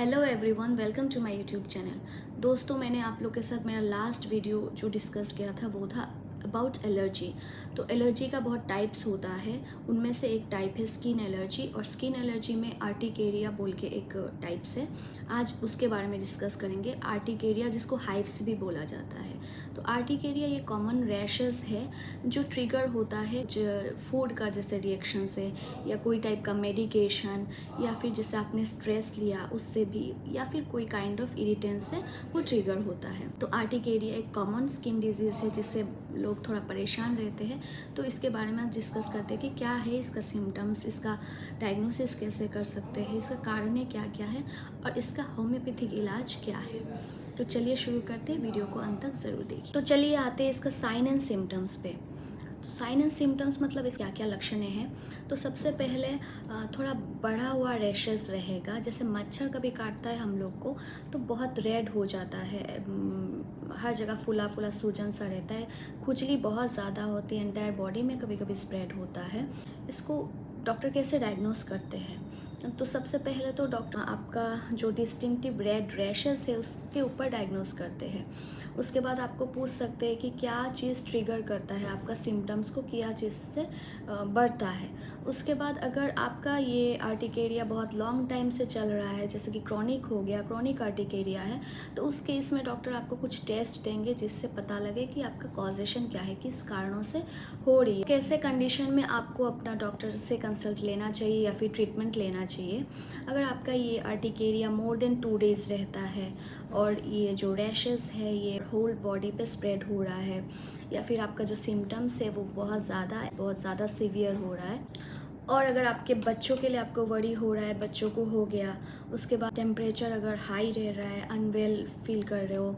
Hello everyone, welcome to my YouTube channel. दोस्तों, मैंने आप लोग के साथ मेरा लास्ट वीडियो जो डिस्कस किया था वो था अबाउट एलर्जी। तो एलर्जी का बहुत टाइप्स होता है, उनमें से एक टाइप है स्किन एलर्जी, और स्किन एलर्जी में आर्टिकेरिया बोल के एक टाइप्स है। आज उसके बारे में डिस्कस करेंगे। आर्टिकेरिया, जिसको हाइव्स भी बोला जाता है। तो आर्टिकेरिया ये कॉमन रैशेस है जो ट्रिगर होता है फूड का, जैसे रिएक्शन से, या कोई टाइप का मेडिकेशन, या फिर जैसे आपने स्ट्रेस लिया उससे भी, या फिर कोई काइंड ऑफ इरिटेंस से वो ट्रिगर होता है। तो आर्टिकेरिया एक कॉमन स्किन डिजीज़ है जिससे लोग थोड़ा परेशान रहते हैं। तो इसके बारे में आज डिस्कस करते हैं कि क्या है इसका सिम्टम्स, इसका डायग्नोसिस कैसे कर सकते हैं, इसका कारण क्या क्या है, और इसका होम्योपैथिक इलाज क्या है। तो चलिए शुरू करते हैं, वीडियो को अंत तक ज़रूर देखिए। तो चलिए आते हैं इसका साइन एंड सिम्टम्स पे। तो साइन एंड सिम्टम्स मतलब इस क्या क्या लक्षण हैं। तो सबसे पहले थोड़ा बढ़ा हुआ रैशेस रहेगा। जैसे मच्छर कभी काटता है हम लोग को तो बहुत रेड हो जाता है, हर जगह फूला फूला सूजन सा रहता है, खुजली बहुत ज़्यादा होती है, एंटायर बॉडी में कभी कभी स्प्रेड होता है। इसको डॉक्टर कैसे डायग्नोस करते हैं? तो सबसे पहले तो डॉक्टर आपका जो डिस्टिंक्टिव रेड रैशेस है उसके ऊपर डायग्नोस करते हैं। उसके बाद आपको पूछ सकते हैं कि क्या चीज़ ट्रिगर करता है आपका सिम्टम्स को, क्या चीज़ से बढ़ता है। उसके बाद अगर आपका ये आर्टिकेरिया बहुत लॉन्ग टाइम से चल रहा है, जैसे कि क्रॉनिक हो गया, क्रॉनिक आर्टिकेरिया है, तो उस केस में डॉक्टर आपको कुछ टेस्ट देंगे जिससे पता लगे कि आपका कॉजेशन क्या है, किस कारणों से हो रही है। कैसे कंडीशन में आपको अपना डॉक्टर से कंसल्ट लेना चाहिए या फिर ट्रीटमेंट लेना चाहिए। अगर आपका ये आर्टिकेरिया मोर देन 2 डेज़ रहता है और ये जो रैशेस है ये होल बॉडी पे स्प्रेड हो रहा है, या फिर आपका जो सिम्टम्स है वो बहुत ज़्यादा सीवियर हो रहा है, और अगर आपके बच्चों के लिए आपको वरी हो रहा है, बच्चों को हो गया, उसके बाद टेम्परेचर अगर हाई रह रहा है, अनवेल फील कर रहे हो,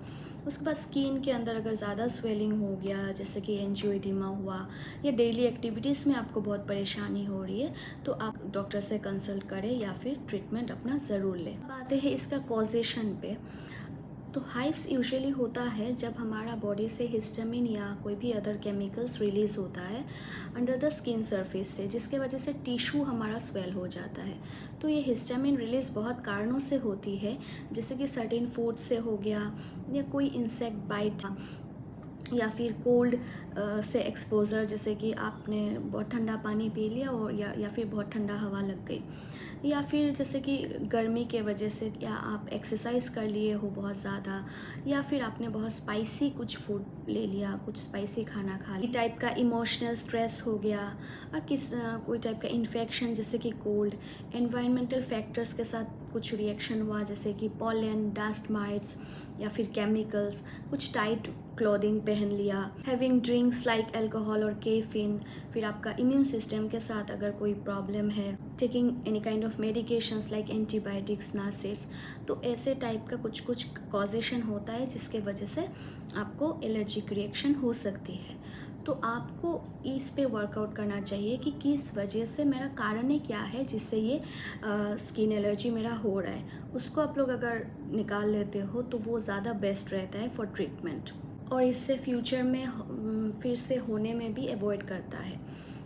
उसके बाद स्किन के अंदर अगर ज़्यादा स्वेलिंग हो गया, जैसे कि एंजियोइडिमा हुआ, या डेली एक्टिविटीज़ में आपको बहुत परेशानी हो रही है, तो आप डॉक्टर से कंसल्ट करें या फिर ट्रीटमेंट अपना ज़रूर लें। अब आते हैं इसका कॉजेशन पे। तो हाइव्स यूजुअली होता है जब हमारा बॉडी से हिस्टामिन या कोई भी अदर केमिकल्स रिलीज़ होता है अंडर द स्किन सरफेस से, जिसके वजह से टिश्यू हमारा स्वेल हो जाता है। तो ये हिस्टामिन रिलीज़ बहुत कारणों से होती है, जैसे कि सर्टेन फूड से हो गया, या कोई इंसेक्ट बाइट, या फिर कोल्ड से एक्सपोज़र, जैसे कि आपने बहुत ठंडा पानी पी लिया, और या फिर बहुत ठंडा हवा लग गई, या फिर जैसे कि गर्मी के वजह से, या आप एक्सरसाइज कर लिए हो बहुत ज़्यादा, या फिर आपने बहुत स्पाइसी कुछ फूड ले लिया, कुछ स्पाइसी खाना खा लिया, टाइप का इमोशनल स्ट्रेस हो गया, और कोई टाइप का इन्फेक्शन जैसे कि कोल्ड, एनवायरमेंटल फैक्टर्स के साथ कुछ रिएक्शन हुआ, जैसे कि पॉलन, डस्ट माइट्स, या फिर केमिकल्स, कुछ टाइट क्लोथिंग पहन लिया, हैविंग ड्रिंक्स लाइक अल्कोहल और कैफीन, फिर आपका इम्यून सिस्टम के साथ अगर कोई प्रॉब्लम है, taking any kind of medications like antibiotics, NSAIDs, तो ऐसे टाइप का कुछ कॉजेशन होता है जिसके वजह से आपको एलर्जिक रिएक्शन हो सकती है। तो आपको इस पे वर्कआउट करना चाहिए कि किस वजह से, मेरा कारण क्या है जिससे ये स्किन एलर्जी मेरा हो रहा है। उसको आप लोग अगर निकाल लेते हो तो वो ज़्यादा बेस्ट रहता है फॉर ट्रीटमेंट, और इससे फ्यूचर में फिर से होने में भी अवॉइड करता है।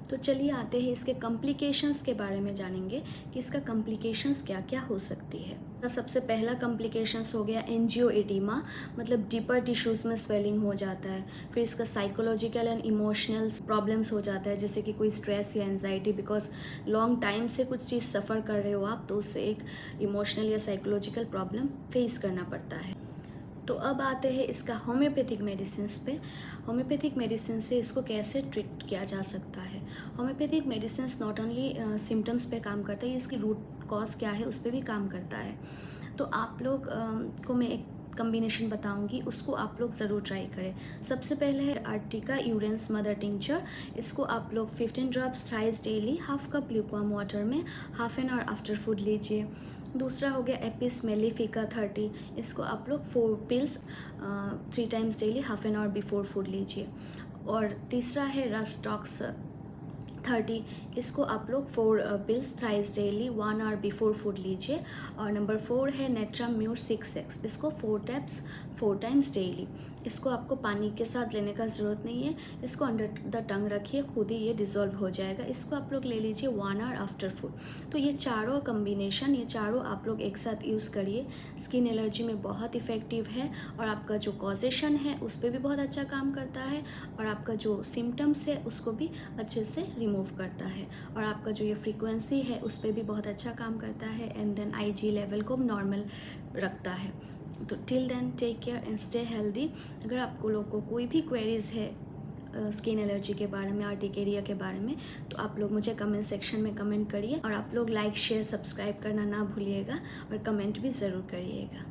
तो चलिए आते हैं इसके कॉम्प्लिकेशंस के बारे में, जानेंगे कि इसका कॉम्प्लिकेशंस क्या क्या हो सकती है। तो सबसे पहला कॉम्प्लिकेशंस हो गया एंजियोइडिमा, मतलब डीपर टिश्यूज़ में स्वेलिंग हो जाता है। फिर इसका साइकोलॉजिकल एंड इमोशनल प्रॉब्लम्स हो जाता है, जैसे कि कोई स्ट्रेस या एंजाइटी, बिकॉज लॉन्ग टाइम से कुछ चीज़ सफ़र कर रहे हो आप, तो उससे एक इमोशनल या साइकोलॉजिकल प्रॉब्लम फेस करना पड़ता है। तो अब आते हैं इसका होम्योपैथिक मेडिसिन पे। होम्योपैथिक मेडिसिन से इसको कैसे ट्रीट किया जा सकता है। Homeopathic medicine not only symptoms पे काम करता है, इसकी रूट कॉज क्या है उस पर भी काम करता है। तो आप लोग को मैं एक कम्बिनेशन बताऊंगी, उसको आप लोग ज़रूर ट्राई करें। सबसे पहले है आर्टिका यूरेंस मदर टिंचर। इसको आप लोग 15 drops thrice daily, half cup lukewarm water में half an hour after food लीजिए। दूसरा हो गया एपिस मेलिफिका 30। इसको आप लोग 4 pills 3 times daily, half an hour before food लीजिए। और तीसरा है रस्टॉक्स 30, इसको आप लोग 4 pills thrice daily 1 hour before food लीजिए। और नंबर 4 है नेट्राम्यूर 6X, इसको 4 टैप्स 4 टाइम्स डेली। इसको आपको पानी के साथ लेने का ज़रूरत नहीं है, इसको अंडर द टंग रखिए, खुद ही ये डिज़ोल्व हो जाएगा। इसको आप लोग ले लीजिए 1 आवर आफ्टर फूड। तो ये चारों कम्बिनेशन, ये चारों आप लोग एक साथ यूज़ करिए, स्किन एलर्जी में बहुत इफ़ेक्टिव है और आपका जो कॉजेशन है उस पर भी बहुत अच्छा काम करता है और आपका जो सिम्टम्स है उसको भी अच्छे से रिमूव करता है और आपका जो ये फ्रीक्वेंसी है उस पर भी बहुत अच्छा काम करता है एंड देन IG लेवल को नॉर्मल रखता है। तो till then take care and stay healthy. अगर आपको लोग को कोई भी क्वेरीज़ है स्किन एलर्जी के बारे में, आर्टिकेरिया के बारे में, तो आप लोग मुझे कमेंट सेक्शन में कमेंट करिए और आप लोग लाइक शेयर सब्सक्राइब करना ना भूलिएगा और कमेंट भी ज़रूर करिएगा।